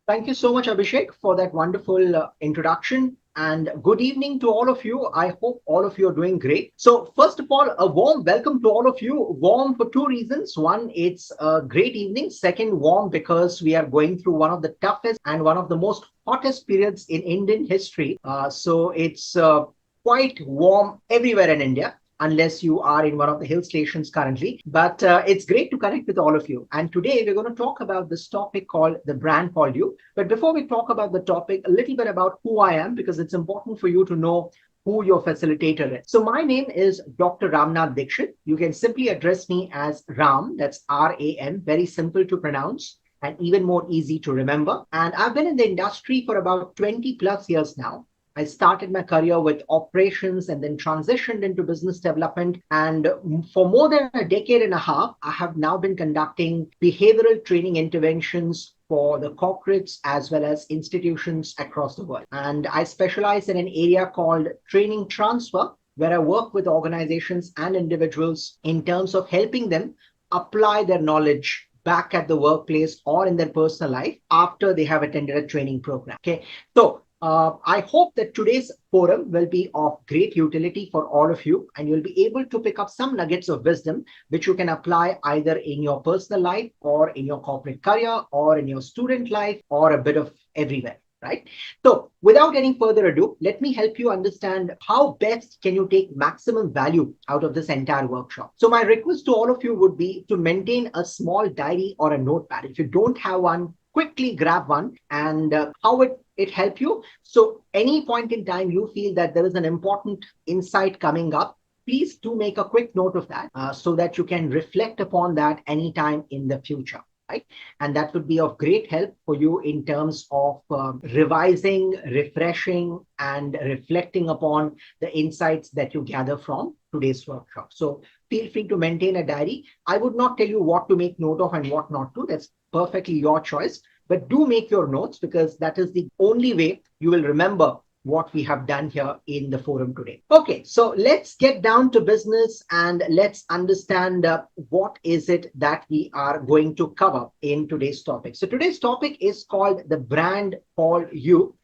Thank you so much, Abhishek, for that wonderful introduction. And good evening to all of you. I hope all of you are doing great. So, first of all, a warm welcome to all of you. Warm for two reasons. One, it's a great evening. Second, warm because we are going through one of the toughest and one of the most hottest periods in Indian history. So, it's quite warm everywhere in India, unless you are in one of the hill stations currently. But it's great to connect with all of you. And today we're going to talk about this topic called the brand called you. But before we talk about the topic, a little bit about who I am, because it's important for you to know who your facilitator is. So my name is Dr. Ramnath Dixit. You can simply address me as Ram, that's RAM, very simple to pronounce and even more easy to remember. And I've been in the industry for about 20 plus years now. I started my career with operations and then transitioned into business development. And for more than a decade and a half, I have now been conducting behavioral training interventions for the corporates as well as institutions across the world. And I specialize in an area called training transfer, where I work with organizations and individuals in terms of helping them apply their knowledge back at the workplace or in their personal life after they have attended a training program. Okay, so I hope that today's forum will be of great utility for all of you, and you'll be able to pick up some nuggets of wisdom which you can apply either in your personal life or in your corporate career or in your student life or a bit of everywhere. Right. So without any further ado, let me help you understand how best can you take maximum value out of this entire workshop. So my request to all of you would be to maintain a small diary or a notepad. If you don't have one, quickly grab one. And how it help you. So any point in time you feel that there is an important insight coming up, please do make a quick note of that so that you can reflect upon that anytime in the future. Right? And that would be of great help for you in terms of revising, refreshing, and reflecting upon the insights that you gather from today's workshop. So feel free to maintain a diary. I would not tell you what to make note of and what not to. That's perfectly your choice. But do make your notes, because that is the only way you will remember what we have done here in the forum today. Okay, so let's get down to business and let's understand what is it that we are going to cover in today's topic. So today's topic is called the brand called you.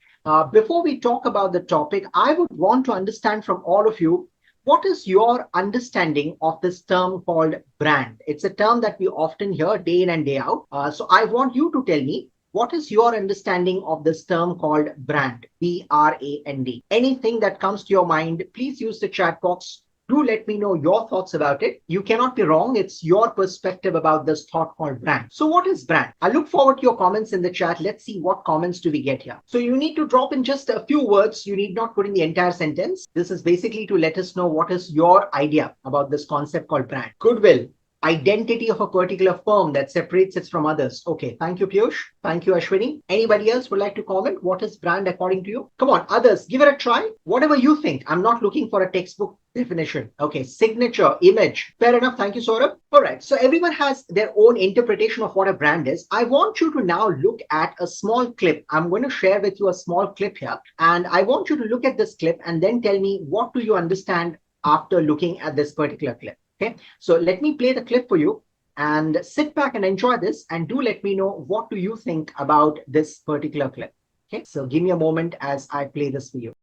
Before we talk about the topic, I would want to understand from all of you, what is your understanding of this term called brand? It's a term that we often hear day in and day out. So I want you to tell me, what is your understanding of this term called brand? BRAND. Anything that comes to your mind, please use the chat box. Do let me know your thoughts about it. You cannot be wrong. It's your perspective about this thought called brand. So what is brand? I look forward to your comments in the chat. Let's see what comments do we get here. So you need to drop in just a few words. You need not put in the entire sentence. This is basically to let us know what is your idea about this concept called brand. Goodwill. Identity of a particular firm that separates it from others. Okay, thank you, Piyush. Thank you, Ashwini. Anybody else would like to comment? What is brand according to you? Come on, others, give it a try. Whatever you think. I'm not looking for a textbook definition. Okay, signature, image. Fair enough. Thank you, Saurabh. All right, so everyone has their own interpretation of what a brand is. I want you to now look at a small clip. I'm going to share with you a small clip here. And I want you to look at this clip and then tell me, what do you understand after looking at this particular clip? Okay, so let me play the clip for you and sit back and enjoy this, and do let me know what do you think about this particular clip. Okay, so give me a moment as I play this for you.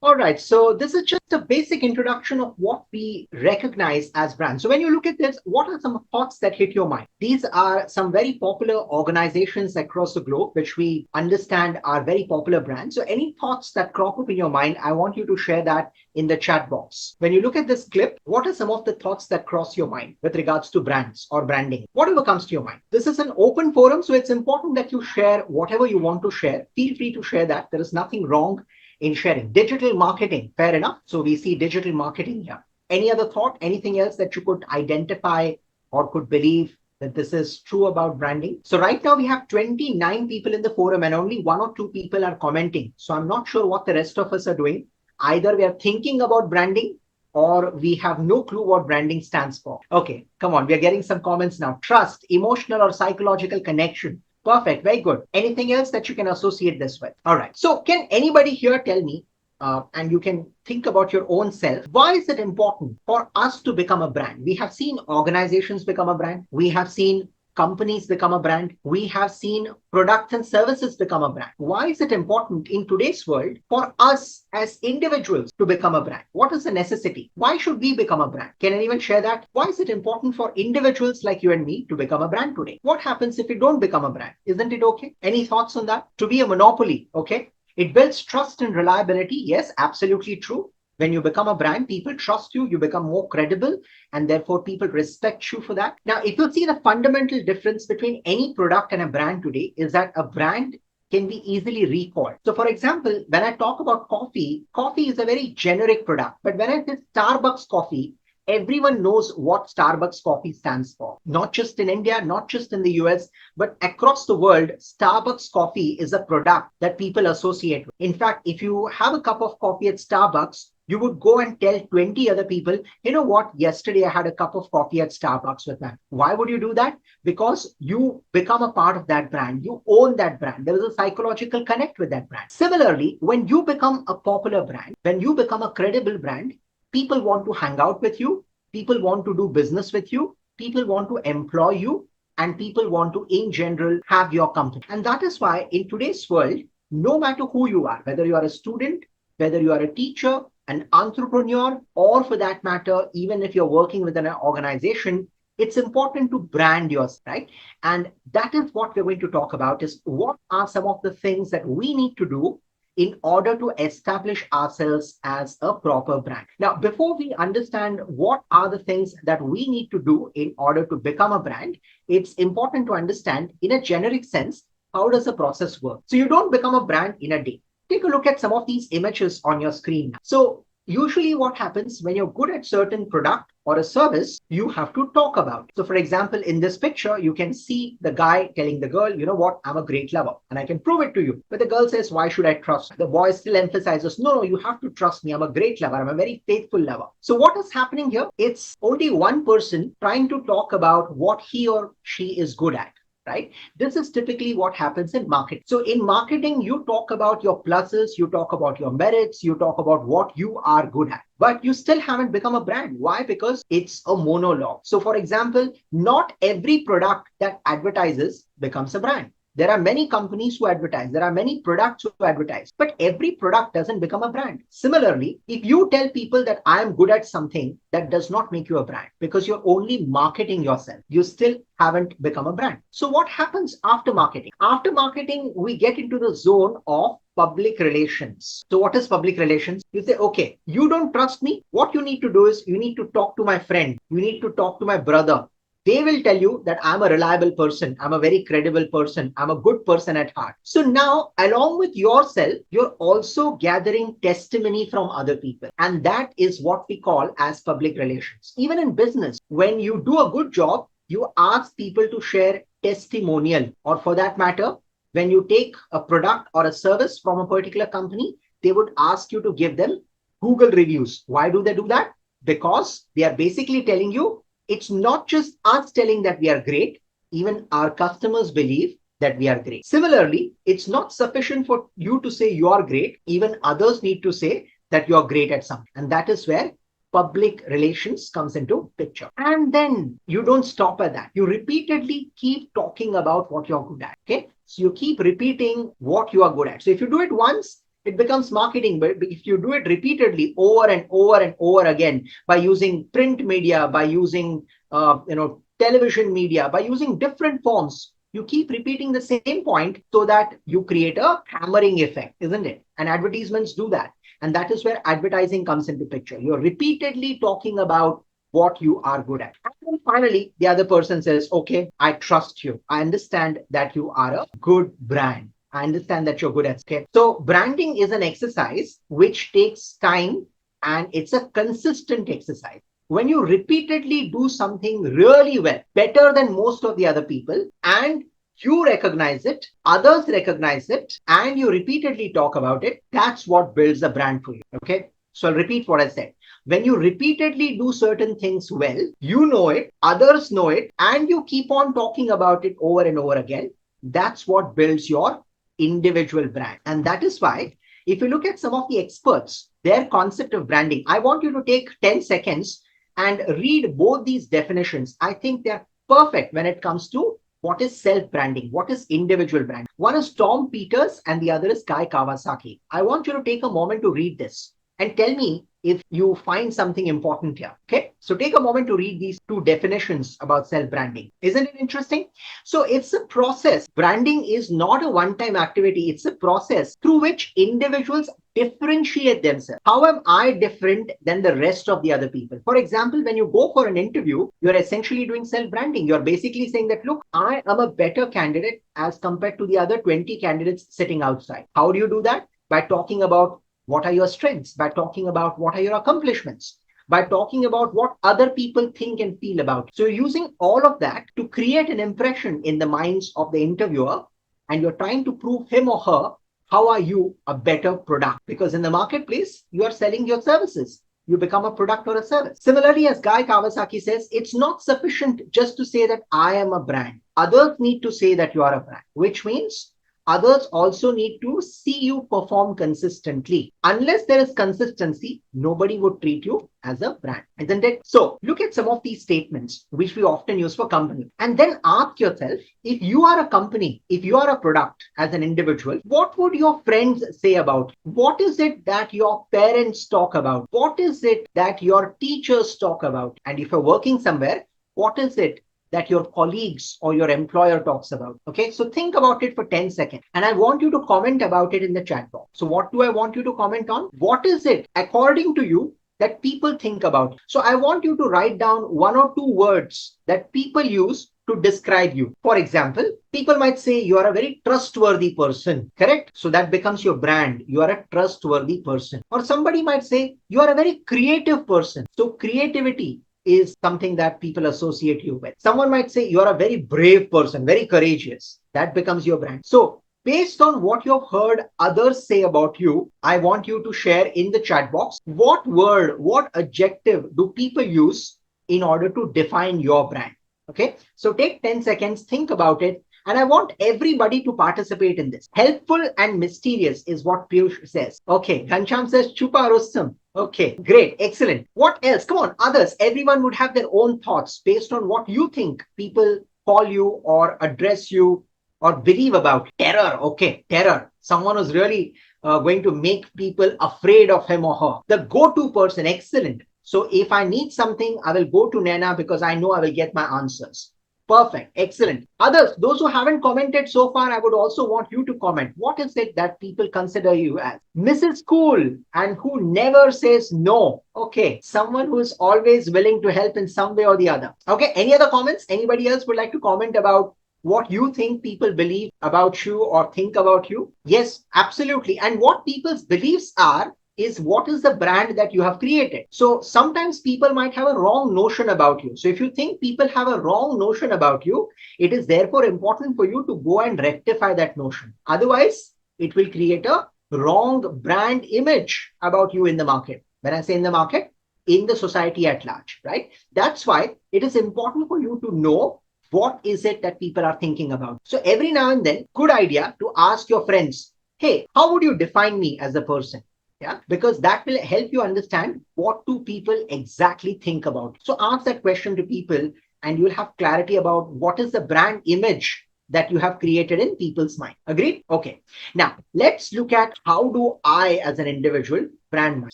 All right, so this is just a basic introduction of what we recognize as brands. So when you look at this, what are some thoughts that hit your mind? These are some very popular organizations across the globe, which we understand are very popular brands. So any thoughts that crop up in your mind, I want you to share that in the chat box. When you look at this clip, what are some of the thoughts that cross your mind with regards to brands or branding? Whatever comes to your mind. This is an open forum, so it's important that you share whatever you want to share. Feel free to share that. There is nothing wrong in sharing. Digital marketing, fair enough. So we see digital marketing here. Any other thought, anything else that you could identify or could believe that this is true about branding? So right now we have 29 people in the forum and only one or two people are commenting. So I'm not sure what the rest of us are doing. Either we are thinking about branding or we have no clue what branding stands for. Okay, come on. We are getting some comments now. Trust, emotional or psychological connection. Perfect. Very good. Anything else that you can associate this with? All right. So can anybody here tell me, and you can think about your own self, why is it important for us to become a brand? We have seen organizations become a brand. We have seen companies become a brand. We have seen products and services become a brand. Why is it important in today's world for us as individuals to become a brand? What is the necessity? Why should we become a brand? Can anyone share that? Why is it important for individuals like you and me to become a brand today? What happens if we don't become a brand? Isn't it okay? Any thoughts on that? To be a monopoly, okay? It builds trust and reliability. Yes, absolutely true. When you become a brand, people trust you, you become more credible, and therefore people respect you for that. Now, if you see the fundamental difference between any product and a brand today is that a brand can be easily recalled. So for example, when I talk about coffee, coffee is a very generic product. But when I say Starbucks coffee, everyone knows what Starbucks coffee stands for. Not just in India, not just in the US, but across the world, Starbucks coffee is a product that people associate with. In fact, if you have a cup of coffee at Starbucks, you would go and tell 20 other people, you know what, yesterday I had a cup of coffee at Starbucks with them. Why would you do that? Because you become a part of that brand. You own that brand. There is a psychological connect with that brand. Similarly, when you become a popular brand, when you become a credible brand, people want to hang out with you. People want to do business with you. People want to employ you. And people want to, in general, have your company. And that is why in today's world, no matter who you are, whether you are a student, whether you are a teacher, an entrepreneur, or for that matter, even if you're working within an organization, it's important to brand yourself, right? And that is what we're going to talk about is what are some of the things that we need to do in order to establish ourselves as a proper brand. Now, before we understand what are the things that we need to do in order to become a brand, it's important to understand in a generic sense, how does the process work? So you don't become a brand in a day. Take a look at some of these images on your screen. So usually what happens when you're good at certain product or a service, you have to talk about it. So for example, in this picture, you can see the guy telling the girl, you know what, I'm a great lover and I can prove it to you. But the girl says, why should I trust? The boy still emphasizes, no, you have to trust me. I'm a great lover. I'm a very faithful lover. So what is happening here? It's only one person trying to talk about what he or she is good at. Right? This is typically what happens in marketing. So in marketing, you talk about your pluses, you talk about your merits, you talk about what you are good at, but you still haven't become a brand. Why? Because it's a monologue. So for example, not every product that advertises becomes a brand. There are many companies who advertise. There are many products who advertise, but every product doesn't become a brand. Similarly, if you tell people that I am good at something, that does not make you a brand because you're only marketing yourself. You still haven't become a brand. So what happens after marketing? After marketing, we get into the zone of public relations. So what is public relations? You say, okay, you don't trust me. What you need to do is you need to talk to my friend. You need to talk to my brother. They will tell you that I'm a reliable person. I'm a very credible person. I'm a good person at heart. So now, along with yourself, you're also gathering testimony from other people. And that is what we call as public relations. Even in business, when you do a good job, you ask people to share testimonial, or for that matter, when you take a product or a service from a particular company, they would ask you to give them Google reviews. Why do they do that? Because they are basically telling you, it's not just us telling that we are great, even our customers believe that we are great. Similarly, it's not sufficient for you to say you are great. Even others need to say that you are great at something. And that is where public relations comes into picture. And then you don't stop at that. You repeatedly keep talking about what you're good at. Okay. So you keep repeating what you are good at. So if you do it once, It becomes marketing. But if you do it repeatedly over and over and over again by using print media, by using television media, by using different forms, you keep repeating the same point so that you create a hammering effect, isn't it? And advertisements do that. And that is where advertising comes into picture. You're repeatedly talking about what you are good at. And then finally, the other person says, okay, I trust you. I understand that you are a good brand. I understand that you're good at scale. So branding is an exercise which takes time, and it's a consistent exercise. When you repeatedly do something really well, better than most of the other people, and you recognize it, others recognize it, and you repeatedly talk about it, that's what builds a brand for you. Okay. So I'll repeat what I said. When you repeatedly do certain things well, you know it, others know it, and you keep on talking about it over and over again, that's what builds your individual brand. And that is why, if you look at some of the experts, their concept of branding, I want you to take 10 seconds and read both these definitions. I think they're perfect when it comes to what is self-branding, what is individual brand. One is Tom Peters and the other is Guy Kawasaki. I want you to take a moment to read this and tell me if you find something important here. Okay, so take a moment to read these two definitions about self-branding. Isn't it interesting? So it's a process. Branding is not a one-time activity. It's a process through which individuals differentiate themselves. How am I different than the rest of the other people? For example, when you go for an interview, you're essentially doing self-branding. You're basically saying that, look, I am a better candidate as compared to the other 20 candidates sitting outside. How do you do that? By talking about what are your strengths, by talking about what are your accomplishments, by talking about what other people think and feel about. So you're using all of that to create an impression in the minds of the interviewer, and you're trying to prove him or her, how are you a better product? Because in the marketplace, you are selling your services. You become a product or a service. Similarly, as Guy Kawasaki says, it's not sufficient just to say that I am a brand. Others need to say that you are a brand, which means others also need to see you perform consistently. Unless there is consistency, nobody would treat you as a brand, isn't it? So look at some of these statements which we often use for company, and then ask yourself, if you are a company, if you are a product as an individual, what would your friends say about you? What is it that your parents talk about? What is it that your teachers talk about? And if you're working somewhere, what is it that your colleagues or your employer talks about? Okay, so think about it for 10 seconds. And I want you to comment about it in the chat box. So what do I want you to comment on? What is it, according to you, that people think about? So I want you to write down one or two words that people use to describe you. For example, people might say you are a very trustworthy person, correct? So that becomes your brand. You are a trustworthy person. Or somebody might say you are a very creative person. So creativity is something that people associate you with. Someone might say you are a very brave person, very courageous. That becomes your brand. So based on what you've heard others say about you, I want you to share in the chat box what word, what adjective do people use in order to define your brand. Okay, so take 10 seconds, think about it. And I want everybody to participate in this. Helpful and mysterious is what Piyush says. Okay, Ghanshyam says Chupa Rustam. Okay, great, excellent. What else? Come on, others. Everyone would have their own thoughts based on what you think people call you or address you or believe about. Terror, okay, terror. Someone who's really going to make people afraid of him or her. The go-to person, excellent. So if I need something, I will go to Naina because I know I will get my answers. Perfect. Excellent. Others, those who haven't commented so far, I would also want you to comment. What is it that people consider you as? Mrs. Cool, and who never says no. Okay. Someone who is always willing to help in some way or the other. Okay. Any other comments? Anybody else would like to comment about what you think people believe about you or think about you? Yes, absolutely. And what people's beliefs are is what is the brand that you have created. So sometimes people might have a wrong notion about you. So if you think people have a wrong notion about you, it is therefore important for you to go and rectify that notion. Otherwise, it will create a wrong brand image about you in the market. When I say in the market, in the society at large, right? That's why it is important for you to know what is it that people are thinking about. So every now and then, good idea to ask your friends, hey, how would you define me as a person? Yeah, because that will help you understand what do people exactly think about. So ask that question to people and you'll have clarity about what is the brand image that you have created in people's mind. Agreed? Okay. Now, let's look at how do I as an individual brand myself.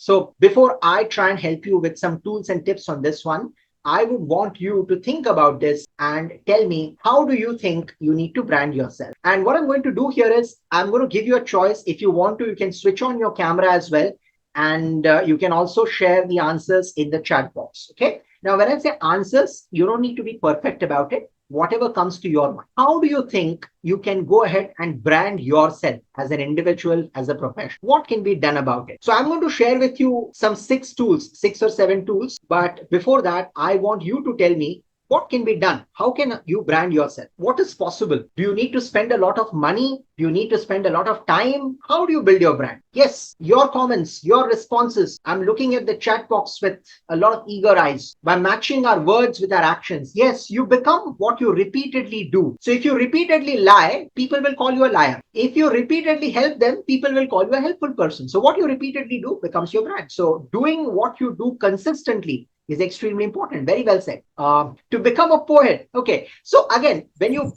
So before I try and help you with some tools and tips on this one, I would want you to think about this and tell me, how do you think you need to brand yourself? And what I'm going to do here is I'm going to give you a choice. If you want to, you can switch on your camera as well. And you can also share the answers in the chat box. Okay. Now, when I say answers, you don't need to be perfect about it. Whatever comes to your mind. How do you think you can go ahead and brand yourself as an individual, as a professional? What can be done about it? So I'm going to share with you some 6 or 7 tools. But before that, I want you to tell me what can be done. How can you brand yourself? What is possible? Do you need to spend a lot of money? Do you need to spend a lot of time? How do you build your brand? Yes, your comments, your responses. I'm looking at the chat box with a lot of eager eyes. By matching our words with our actions, yes, you become what you repeatedly do. So if you repeatedly lie, people will call you a liar. If you repeatedly help them, people will call you a helpful person. So what you repeatedly do becomes your brand. So doing what you do consistently is extremely important. Very well said. To become a poet. Okay. So again, when you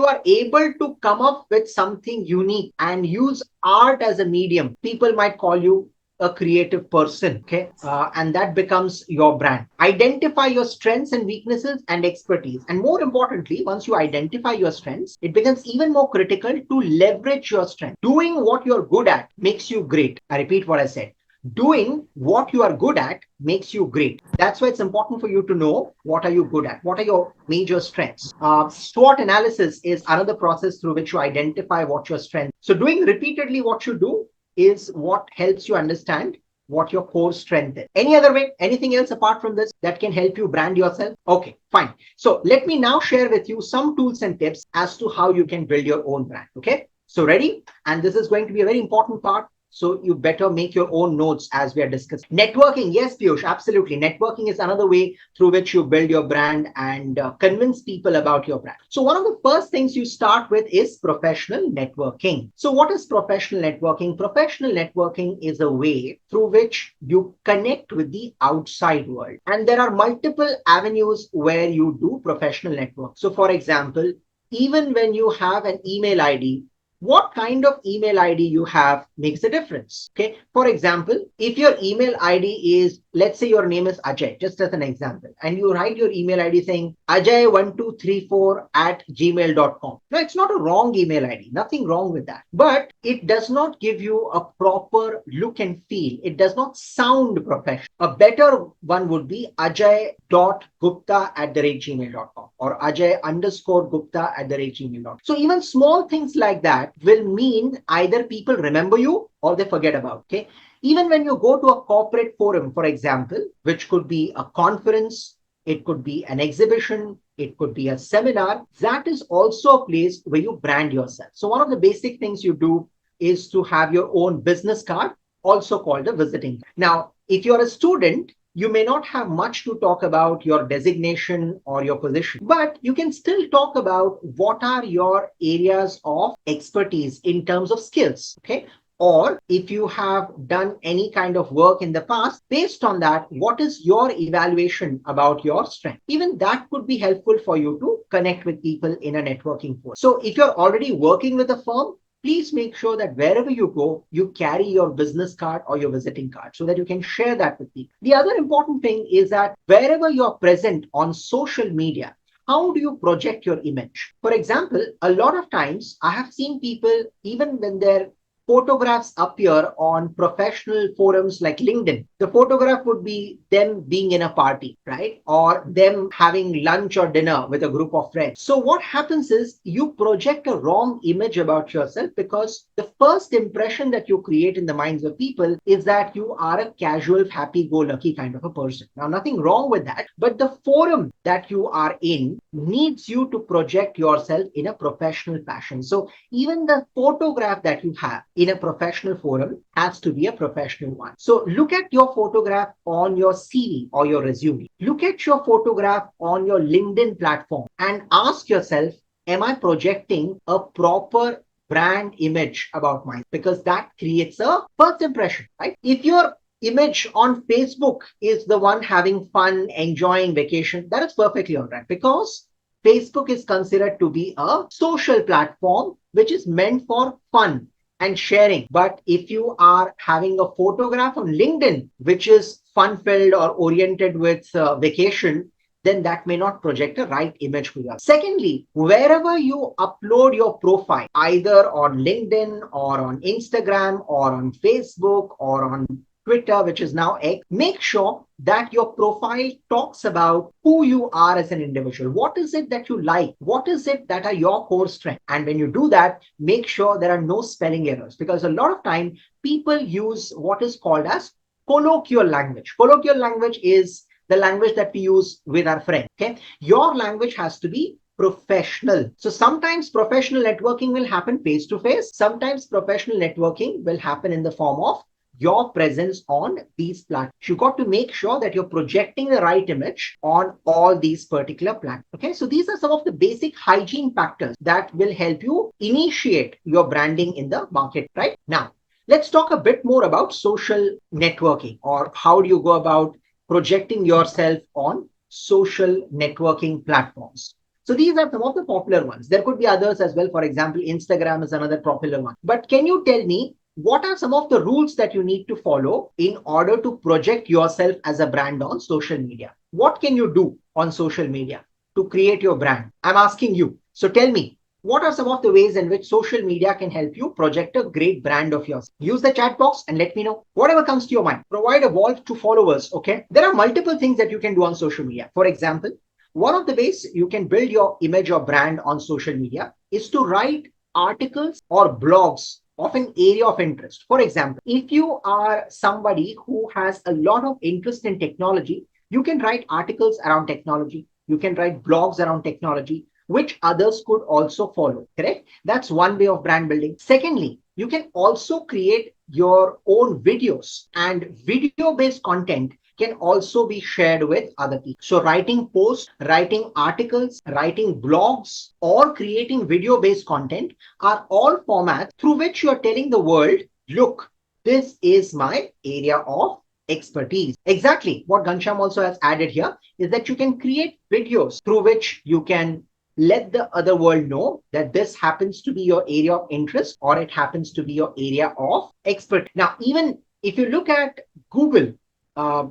are able to come up with something unique and use art as a medium, people might call you a creative person. Okay. And that becomes your brand. Identify your strengths and weaknesses and expertise. And more importantly, once you identify your strengths, it becomes even more critical to leverage your strength. Doing what you're good at makes you great. I repeat what I said. Doing what you are good at makes you great. That's why it's important for you to know what are you good at, what are your major strengths. SWOT analysis is another process through which you identify what your strengths. So doing repeatedly what you do is what helps you understand what your core strength is. Any other way, anything else apart from this that can help you brand yourself? Okay, fine. So let me now share with you some tools and tips as to how you can build your own brand. Okay, so ready? And this is going to be a very important part. So you better make your own notes as we are discussing. Networking. Yes, Piyush, absolutely. Networking is another way through which you build your brand and convince people about your brand. So one of the first things you start with is professional networking. So what is professional networking? Professional networking is a way through which you connect with the outside world. And there are multiple avenues where you do professional network. So for example, even when you have an email ID, what kind of email ID you have makes a difference. Okay. For example, if your email ID is, let's say your name is Ajay, just as an example, and you write your email ID saying ajay1234@gmail.com. No, it's not a wrong email ID. Nothing wrong with that. But it does not give you a proper look and feel. It does not sound professional. A better one would be ajay.gupta@gmail.com or ajay_gupta@gmail.com. So even small things like that will mean either people remember you or they forget about. Okay. Even when you go to a corporate forum, for example, which could be a conference, it could be an exhibition, it could be a seminar, that is also a place where you brand yourself. So one of the basic things you do is to have your own business card, also called a visiting. Now, if you're a student, you may not have much to talk about your designation or your position, but you can still talk about what are your areas of expertise in terms of skills. Okay. Or if you have done any kind of work in the past, based on that, what is your evaluation about your strength? Even that could be helpful for you to connect with people in a networking forum. So if you're already working with a firm, please make sure that wherever you go, you carry your business card or your visiting card so that you can share that with people. The other important thing is that wherever you're present on social media, how do you project your image? For example, a lot of times I have seen people, even when they're photographs appear on professional forums like LinkedIn, the photograph would be them being in a party, right? Or them having lunch or dinner with a group of friends. So what happens is you project a wrong image about yourself because the first impression that you create in the minds of people is that you are a casual, happy-go-lucky kind of a person. Now, nothing wrong with that, but the forum that you are in needs you to project yourself in a professional fashion. So even the photograph that you have in a professional forum has to be a professional one. So look at your photograph on your CV or your resume. Look at your photograph on your LinkedIn platform and ask yourself, am I projecting a proper brand image about myself? Because that creates a first impression, right? If your image on Facebook is the one having fun, enjoying vacation, that is perfectly all right because Facebook is considered to be a social platform which is meant for fun and sharing. But if you are having a photograph on LinkedIn, which is fun filled or oriented with vacation, then that may not project a right image for you. Secondly, wherever you upload your profile, either on LinkedIn or on Instagram or on Facebook or on Twitter, which is now X, make sure that your profile talks about who you are as an individual. What is it that you like? What is it that are your core strengths? And when you do that, make sure there are no spelling errors, because a lot of time people use what is called as colloquial language. Colloquial language is the language that we use with our friends. Okay, your language has to be professional. So sometimes professional networking will happen face to face. Sometimes professional networking will happen in the form of your presence on these platforms. You got to make sure that you're projecting the right image on all these particular platforms. Okay, so these are some of the basic hygiene factors that will help you initiate your branding in the market. Right now, let's talk a bit more about social networking, or how do you go about projecting yourself on social networking platforms. So these are some of the popular ones. There could be others as well. For example, Instagram is another popular one. But can you tell me what are some of the rules that you need to follow in order to project yourself as a brand on social media? What can you do on social media to create your brand? I'm asking you. So tell me, what are some of the ways in which social media can help you project a great brand of yours? Use the chat box and let me know whatever comes to your mind. Provide a wall to followers. Okay, there are multiple things that you can do on social media. For example, one of the ways you can build your image or brand on social media is to write articles or blogs of an area of interest. For example, if you are somebody who has a lot of interest in technology, you can write articles around technology. You can write blogs around technology, which others could also follow. Correct? That's one way of brand building. Secondly, you can also create your own videos, and video-based content can also be shared with other people. So writing posts, writing articles, writing blogs, or creating video-based content are all formats through which you're telling the world, look, this is my area of expertise. Exactly what Ghanshyam also has added here is that you can create videos through which you can let the other world know that this happens to be your area of interest, or it happens to be your area of expertise. Now, even if you look at Google,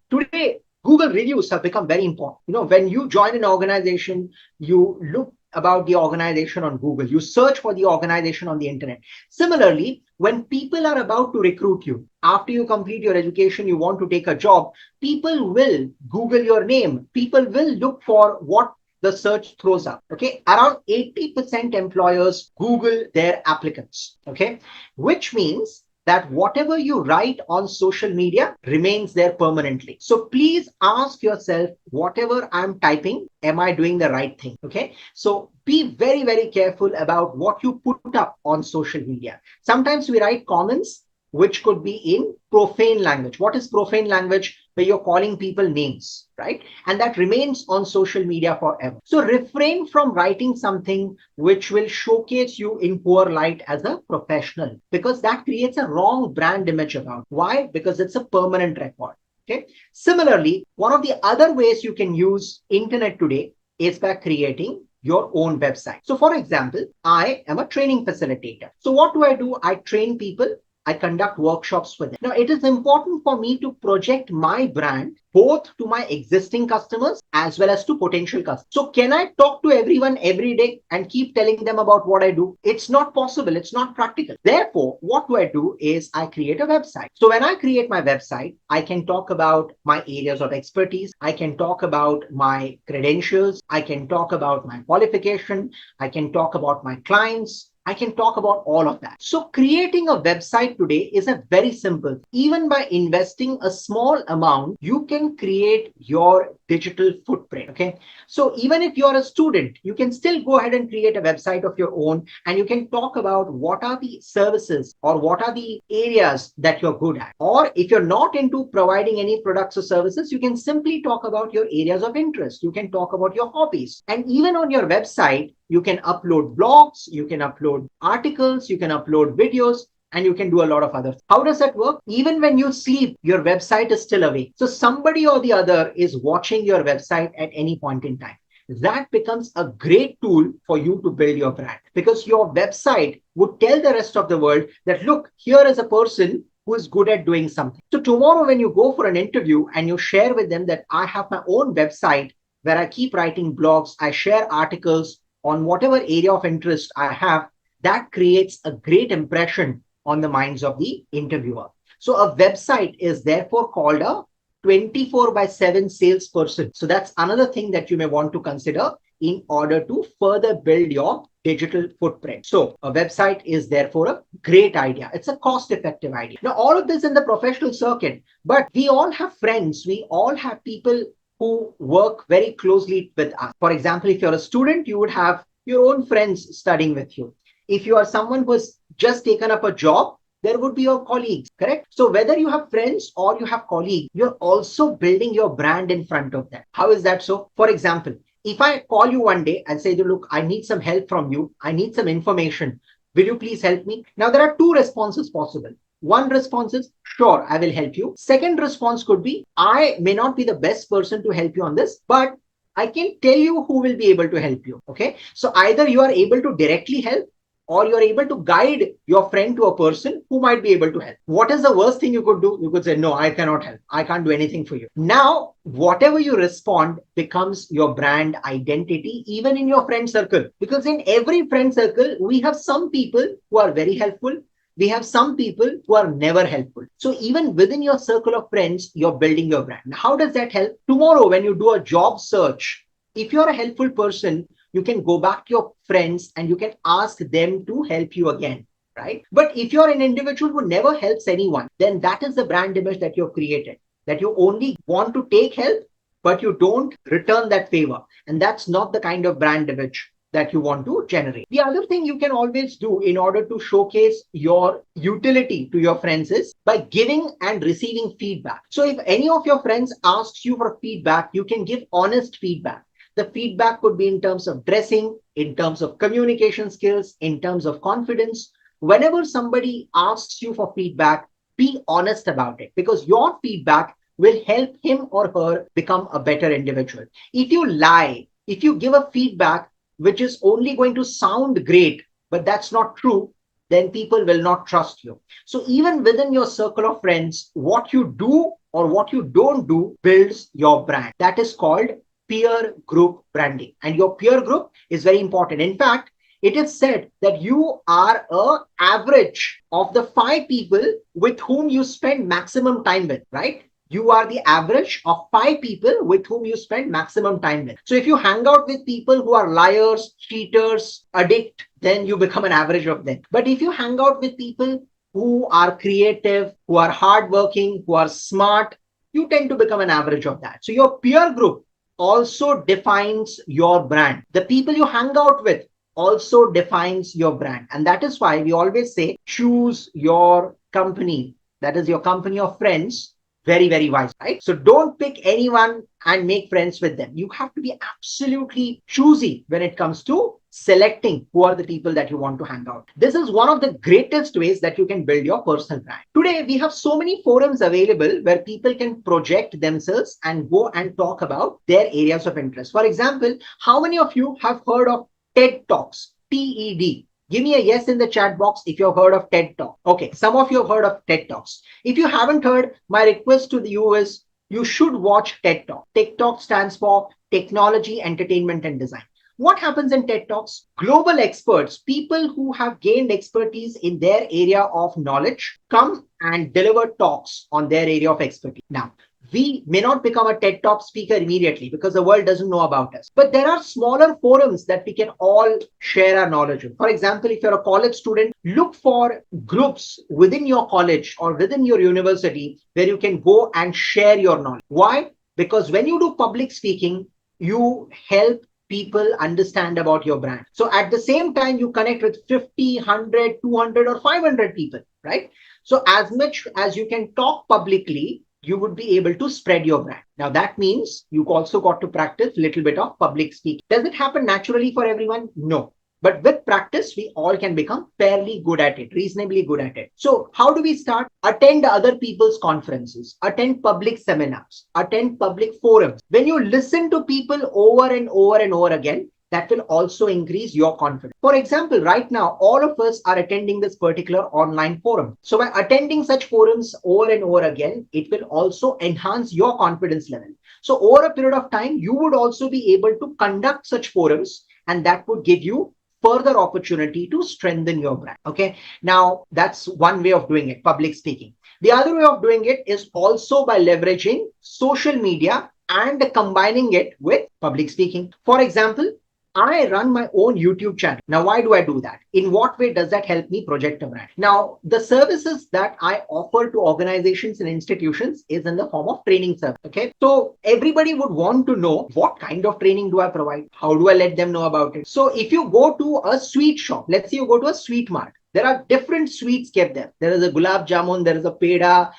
today, Google reviews have become very important. You know, when you join an organization, you look about the organization on Google, you search for the organization on the internet. Similarly, when people are about to recruit you, after you complete your education, you want to take a job, people will Google your name. People will look for what the search throws up. Okay, around 80% employers Google their applicants. Okay, which means that whatever you write on social media remains there permanently. So please ask yourself, whatever I'm typing, am I doing the right thing? Okay, so be very, very careful about what you put up on social media. Sometimes we write comments which could be in profane language. What is profane language? Where you're calling people names, right? And that remains on social media forever. So refrain from writing something which will showcase you in poor light as a professional, because that creates a wrong brand image about. Why? Because it's a permanent record. Okay. Similarly, one of the other ways you can use internet today is by creating your own website. So for example, I am a training facilitator. So what do? I train people. I conduct workshops for them. Now, it is important for me to project my brand both to my existing customers as well as to potential customers. So can I talk to everyone every day and keep telling them about what I do? It's not possible. It's not practical. Therefore, what do is I create a website. So when I create my website, I can talk about my areas of expertise. I can talk about my credentials. I can talk about my qualification. I can talk about my clients. I can talk about all of that. So creating a website today is a very simple. Even by investing a small amount, you can create your digital footprint. Okay. So even if you're a student, you can still go ahead and create a website of your own, and you can talk about what are the services or what are the areas that you're good at. Or if you're not into providing any products or services, you can simply talk about your areas of interest. You can talk about your hobbies. And even on your website, you can upload blogs, you can upload articles, you can upload videos, and you can do a lot of other. How does that work? Even when you sleep, your website is still awake. So somebody or the other is watching your website at any point in time. that becomes a great tool for you to build your brand, because your website would tell the rest of the world that, look, here is a person who is good at doing something. So tomorrow when you go for an interview and you share with them that I have my own website where I keep writing blogs, I share articles on whatever area of interest I have, that creates a great impression on the minds of the interviewer. So a website is therefore called a 24/7 salesperson. So that's another thing that you may want to consider in order to further build your digital footprint. So a website is therefore a great idea. It's a cost-effective idea. Now, all of this in the professional circuit, but we all have friends. We all have people who work very closely with us. For example, if you're a student, you would have your own friends studying with you. If you are someone who has just taken up a job, there would be your colleagues, correct? So whether you have friends or you have colleagues, you're also building your brand in front of them. How is that so? For example, if I call you one day and say, look, I need some help from you. I need some information. Will you please help me? Now, there are two responses possible. One response is, sure, I will help you. Second response could be, I may not be the best person to help you on this, but I can tell you who will be able to help you. Okay. So either you are able to directly help, or you're able to guide your friend to a person who might be able to help. What is the worst thing you could do? You could say, no, I cannot help. I can't do anything for you. Now, whatever you respond becomes your brand identity, even in your friend circle. Because in every friend circle, we have some people who are very helpful. We have some people who are never helpful. So even within your circle of friends, you're building your brand. How does that help? Tomorrow, when you do a job search, if you're a helpful person, you can go back to your friends and you can ask them to help you again, right? But if you're an individual who never helps anyone, then that is the brand image that you've created, that you only want to take help, but you don't return that favor. And that's not the kind of brand image that you want to generate. The other thing you can always do in order to showcase your utility to your friends is by giving and receiving feedback. So if any of your friends asks you for feedback, you can give honest feedback. The feedback could be in terms of dressing, in terms of communication skills, in terms of confidence. Whenever somebody asks you for feedback, be honest about it, because your feedback will help him or her become a better individual. If you lie, if you give a feedback which is only going to sound great, but that's not true, then people will not trust you. So even within your circle of friends, what you do or what you don't do builds your brand. That is called peer group branding. And your peer group is very important. In fact, it is said that you are an average of the 5 people with whom you spend maximum time with, right? You are the average of 5 people with whom you spend maximum time with. So if you hang out with people who are liars, cheaters, addict, then you become an average of them. But if you hang out with people who are creative, who are hardworking, who are smart, you tend to become an average of that. So your peer group also defines your brand. The people you hang out with also defines your brand. And that is why we always say, choose your company. That is your company of friends very, very wise, right? So don't pick anyone and make friends with them. You have to be absolutely choosy when it comes to selecting who are the people that you want to hang out. This is one of the greatest ways that you can build your personal brand. Today, we have so many forums available where people can project themselves and go and talk about their areas of interest. For example, how many of you have heard of TED Talks? TED. Give me a yes in the chat box if you've heard of TED Talk. Okay, some of you have heard of TED Talks. If you haven't heard, my request to you is you should watch TED Talk. TED Talk stands for Technology, Entertainment, and Design. What happens in TED Talks? Global experts, people who have gained expertise in their area of knowledge, come and deliver talks on their area of expertise. Now, we may not become a TED Talk speaker immediately because the world doesn't know about us. But there are smaller forums that we can all share our knowledge in. For example, if you're a college student, look for groups within your college or within your university where you can go and share your knowledge. Why? Because when you do public speaking, you help people understand about your brand. So at the same time, you connect with 50, 100, 200, or 500 people, right? So as much as you can talk publicly, you would be able to spread your brand. Now that means you also got to practice a little bit of public speaking. Does it happen naturally for everyone? No. But with practice, we all can become fairly good at it, reasonably good at it. So how do we start? Attend other people's conferences, attend public seminars, attend public forums. When you listen to people over and over and over again, that will also increase your confidence. For example, right now, all of us are attending this particular online forum. So by attending such forums over and over again, it will also enhance your confidence level. So over a period of time, you would also be able to conduct such forums, and that would give you further opportunity to strengthen your brand. Okay. Now that's one way of doing it, public speaking. The other way of doing it is also by leveraging social media and combining it with public speaking. For example, I run my own YouTube channel. Now, why do I do that? In what way does that help me project a brand? Now, the services that I offer to organizations and institutions is in the form of training service. Okay. So everybody would want to know, what kind of training do I provide? How do I let them know about it? So if you go to a sweet shop, let's say you go to a sweet mart, there are different sweets kept there. There is a gulab jamun, there is a peda,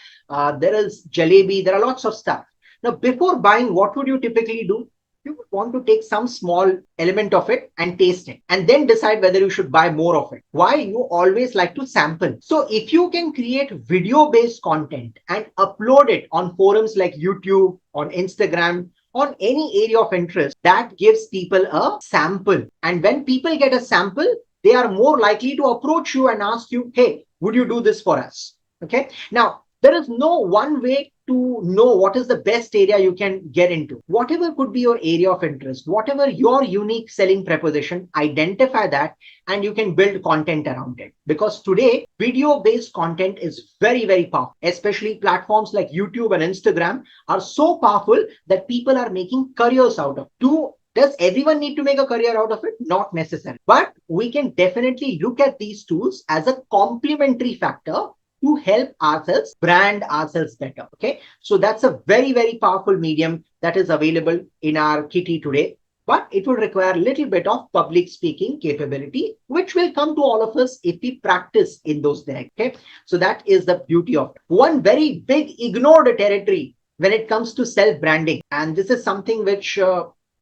there is jalebi, there are lots of stuff. Now, before buying, what would you typically do? You would want to take some small element of it and taste it, and then decide whether you should buy more of it. Why? You always like to sample. So if you can create video-based content and upload it on forums like YouTube, on Instagram, on any area of interest, that gives people a sample. And when people get a sample, they are more likely to approach you and ask you, hey, would you do this for us? Okay. Now, there is no one way to know what is the best area you can get into. Whatever could be your area of interest, whatever your unique selling proposition, identify that and you can build content around it. Because today, video-based content is very, very powerful. Especially platforms like YouTube and Instagram are so powerful that people are making careers out of it. Does everyone need to make a career out of it? Not necessarily. But we can definitely look at these tools as a complementary factor to help ourselves brand ourselves better. Okay. So that's a very, very powerful medium that is available in our kitty today. But it will require a little bit of public speaking capability, which will come to all of us if we practice in those directions. Okay. So that is the beauty of it. One very big ignored territory when it comes to self-branding, and this is something which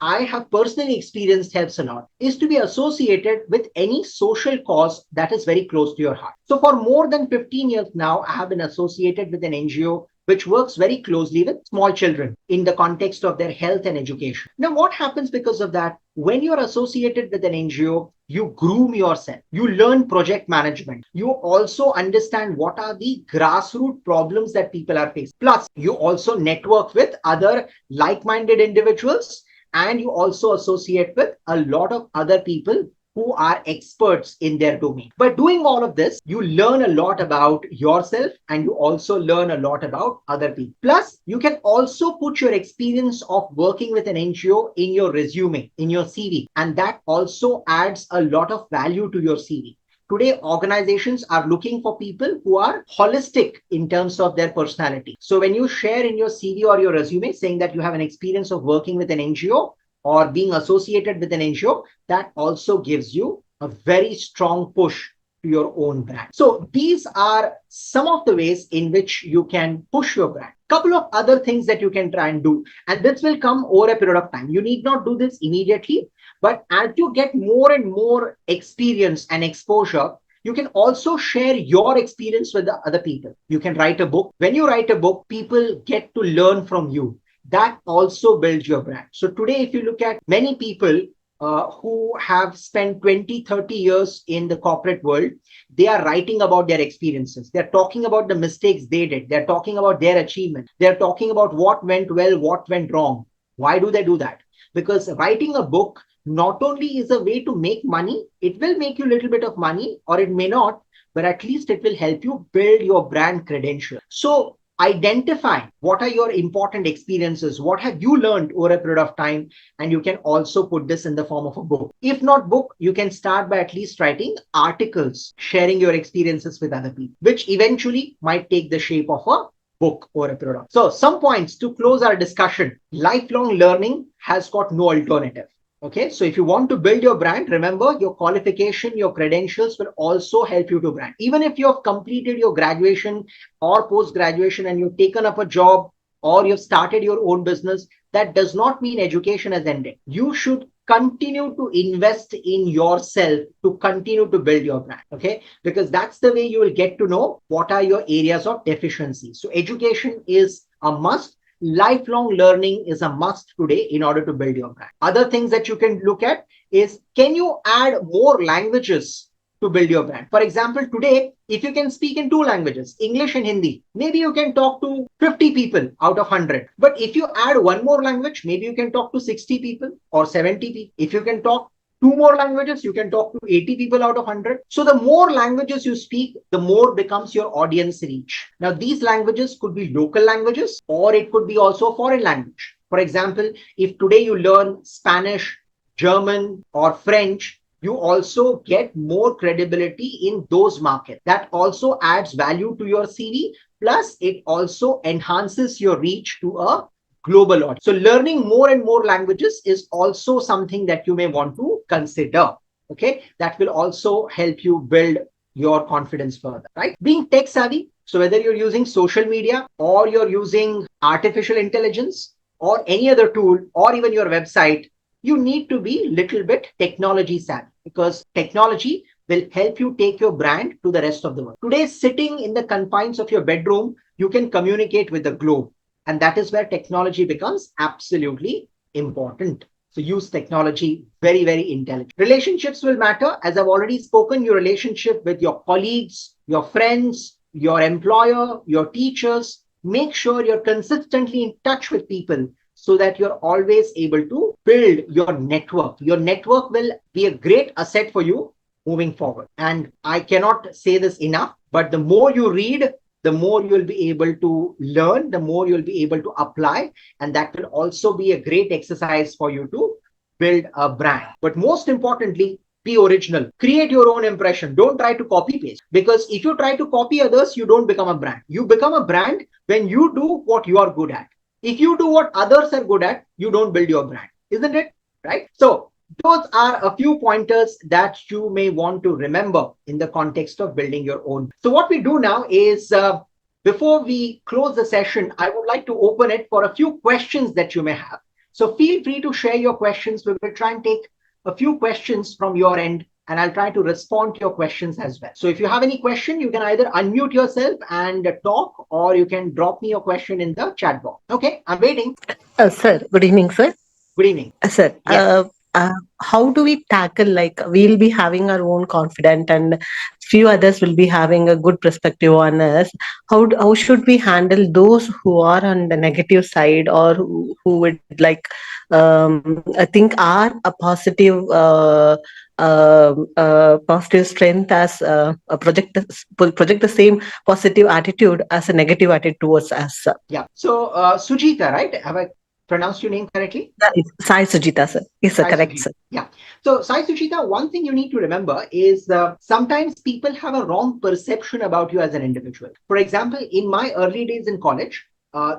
I have personally experienced helps a lot, is to be associated with any social cause that is very close to your heart. So for more than 15 years now, I have been associated with an NGO which works very closely with small children in the context of their health and education. Now, what happens because of that? When you're associated with an NGO, you groom yourself, you learn project management, you also understand what are the grassroots problems that people are facing. Plus, you also network with other like-minded individuals, and you also associate with a lot of other people who are experts in their domain. By doing all of this, you learn a lot about yourself and you also learn a lot about other people. Plus, you can also put your experience of working with an NGO in your resume, in your CV, and that also adds a lot of value to your CV. Today, organizations are looking for people who are holistic in terms of their personality. So when you share in your CV or your resume saying that you have an experience of working with an NGO or being associated with an NGO, that also gives you a very strong push to your own brand. So these are some of the ways in which you can push your brand. Couple of other things that you can try and do, and this will come over a period of time. You need not do this immediately, but as you get more and more experience and exposure, you can also share your experience with the other people. You can write a book. When you write a book, people get to learn from you. That also builds your brand. So today, if you look at many people who have spent 20, 30 years in the corporate world, they are writing about their experiences. They're talking about the mistakes they did. They're talking about their achievements. They're talking about what went well, what went wrong. Why do they do that? Because writing a book not only is a way to make money, it will make you a little bit of money, or it may not, but at least it will help you build your brand credentials. So identify what are your important experiences, what have you learned over a period of time, and you can also put this in the form of a book. If not book, you can start by at least writing articles, sharing your experiences with other people, which eventually might take the shape of a book or a product. So some points to close our discussion. Lifelong learning has got no alternative. Okay, so if you want to build your brand, remember your qualification, your credentials will also help you to brand. Even if you have completed your graduation or post-graduation and you've taken up a job or you've started your own business, that does not mean education has ended. You should continue to invest in yourself to continue to build your brand. Okay. Because that's the way you will get to know what are your areas of deficiency. So education is a must. Lifelong learning is a must today in order to build your brand. Other things that you can look at is, can you add more languages to build your brand? For example, today, if you can speak in two languages, English and Hindi, maybe you can talk to 50 people out of 100. But if you add one more language, maybe you can talk to 60 people or 70 people. If you can talk two more languages, you can talk to 80 people out of 100. So the more languages you speak, the more becomes your audience reach. Now, these languages could be local languages, or it could be also a foreign language. For example, if today you learn Spanish, German, or French, you also get more credibility in those markets. That also adds value to your CV. Plus, it also enhances your reach to a global audience. So learning more and more languages is also something that you may want to consider. Okay. That will also help you build your confidence further, right? Being tech savvy. So whether you're using social media or you're using artificial intelligence or any other tool or even your website, you need to be a little bit technology savvy, because technology will help you take your brand to the rest of the world. Today, sitting in the confines of your bedroom, you can communicate with the globe. And that is where technology becomes absolutely important. So use technology very, very intelligent. Relationships will matter. As I've already spoken, your relationship with your colleagues, your friends, your employer, your teachers. Make sure you're consistently in touch with people so that you're always able to build your network. Your network will be a great asset for you moving forward. And I cannot say this enough, but the more you read, the more you'll be able to learn, the more you'll be able to apply. And that will also be a great exercise for you to build a brand. But most importantly, be original. Create your own impression. Don't try to copy paste. Because if you try to copy others, you don't become a brand. You become a brand when you do what you are good at. If you do what others are good at, you don't build your brand, isn't it? Right? So those are a few pointers that you may want to remember in the context of building your own. So what we do now is, before we close the session, I would like to open it for a few questions that you may have. So feel free to share your questions. We will try and take a few questions from your end, and I'll try to respond to your questions as well. So if you have any question, you can either unmute yourself and talk, or you can drop me your question in the chat box. Okay, I'm waiting. Sir, good evening, sir. Good evening. Sir, Yes. how do we tackle, like, we'll be having our own confident and few others will be having a good perspective on us. How should we handle those who are on the negative side, or who would like, I think, are a positive strength as project the same positive attitude as a negative attitude towards us. Yeah. So Sujita, right? Have I pronounced your name correctly? That is Sai Sujita, sir. Yes, sir, Sai correct, Sujita. sir. Yeah. So Sai Sujita, one thing you need to remember is, sometimes people have a wrong perception about you as an individual. For example, in my early days in college,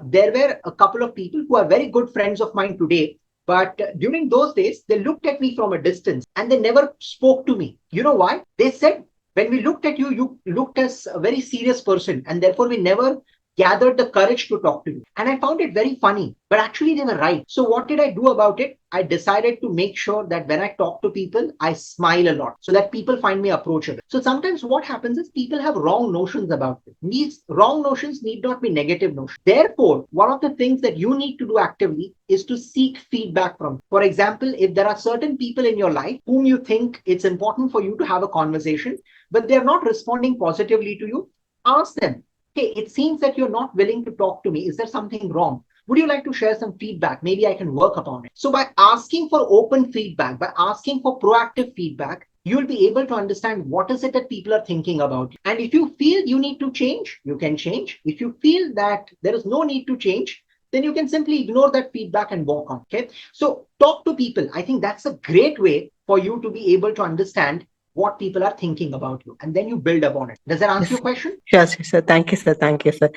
there were a couple of people who are very good friends of mine today. But during those days, they looked at me from a distance and they never spoke to me. You know why? They said, when we looked at you, you looked as a very serious person, and therefore we never gathered the courage to talk to you. And I found it very funny, but actually they were right. So what did I do about it? I decided to make sure that when I talk to people, I smile a lot so that people find me approachable. So sometimes what happens is people have wrong notions about it. These wrong notions need not be negative notions. Therefore, one of the things that you need to do actively is to seek feedback from. For example, if there are certain people in your life whom you think it's important for you to have a conversation, but they're not responding positively to you, ask them, hey, it seems that you're not willing to talk to me. Is there something wrong? Would you like to share some feedback? Maybe I can work upon it. So by asking for open feedback, by asking for proactive feedback, you'll be able to understand what is it that people are thinking about you. And if you feel you need to change, you can change. If you feel that there is no need to change, then you can simply ignore that feedback and walk on. Okay. So talk to people. I think that's a great way for you to be able to understand what people are thinking about you, and then you build upon it. Does that answer Yes, your question? yes, sir. Thank you, sir. Thank you, sir.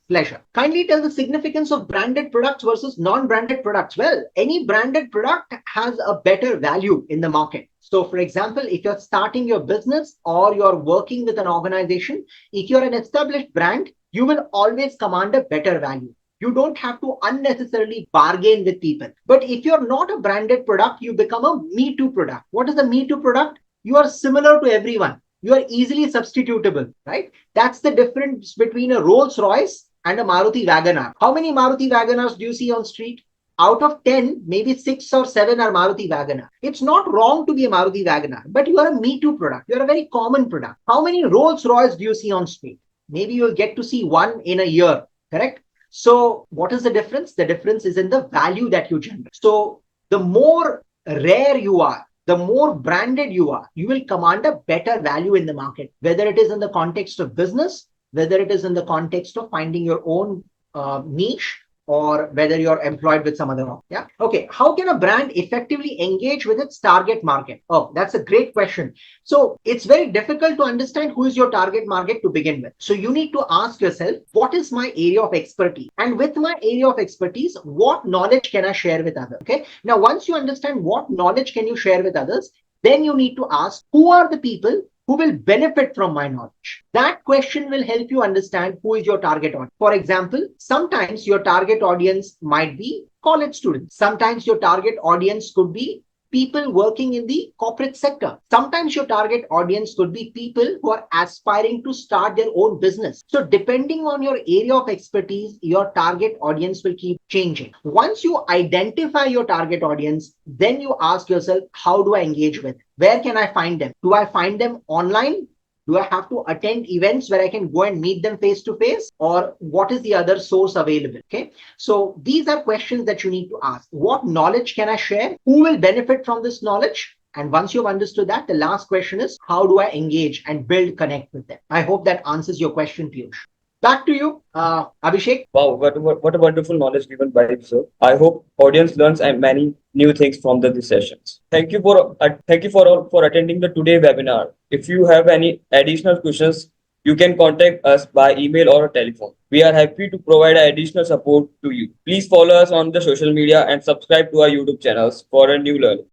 Pleasure. Kindly tell the significance of branded products versus non-branded products. Well, any branded product has a better value in the market. So, for example, if you're starting your business or you're working with an organization, if you're an established brand, you will always command a better value. You don't have to unnecessarily bargain with people. But if you're not a branded product, you become a Me Too product. What is a Me Too product? You are similar to everyone. You are easily substitutable, right? That's the difference between a Rolls Royce and a Maruti Wagoner. How many Maruti Wagoners do you see on street? Out of 10, maybe 6 or 7 are Maruti Wagoner. It's not wrong to be a Maruti Wagoner, but you are a Me Too product. You are a very common product. How many Rolls Royce do you see on street? Maybe you'll get to see one in a year, correct? So what is the difference? The difference is in the value that you generate. So the more rare you are, the more branded you are, you will command a better value in the market, whether it is in the context of business, whether it is in the context of finding your own niche, or whether you're employed with some other. Yeah. Okay. How can a brand effectively engage with its target market? Oh, that's a great question. So it's very difficult to understand who is your target market to begin with. So you need to ask yourself, what is my area of expertise? And with my area of expertise, what knowledge can I share with others? Okay. Now, once you understand what knowledge can you share with others, then you need to ask, who are the people who will benefit from my knowledge? That question will help you understand who is your target audience. For example, sometimes your target audience might be college students. Sometimes your target audience could be people working in the corporate sector. Sometimes your target audience could be people who are aspiring to start their own business. So depending on your area of expertise, your target audience will keep changing. Once you identify your target audience, then you ask yourself, how do I engage with? Where can I find them? Do I find them online? Do I have to attend events where I can go and meet them face to face? Or what is the other source available? Okay. So these are questions that you need to ask. What knowledge can I share? Who will benefit from this knowledge? And once you've understood that, the last question is, how do I engage and build connect with them? I hope that answers your question, Piyush. Back to you, Abhishek. Wow, what a wonderful knowledge given by you, sir. I hope audience learns and many new things from these sessions. Thank you for all for attending the today webinar. If you have any additional questions, you can contact us by email or telephone. We are happy to provide additional support to you. Please follow us on the social media and subscribe to our YouTube channels for a new learning.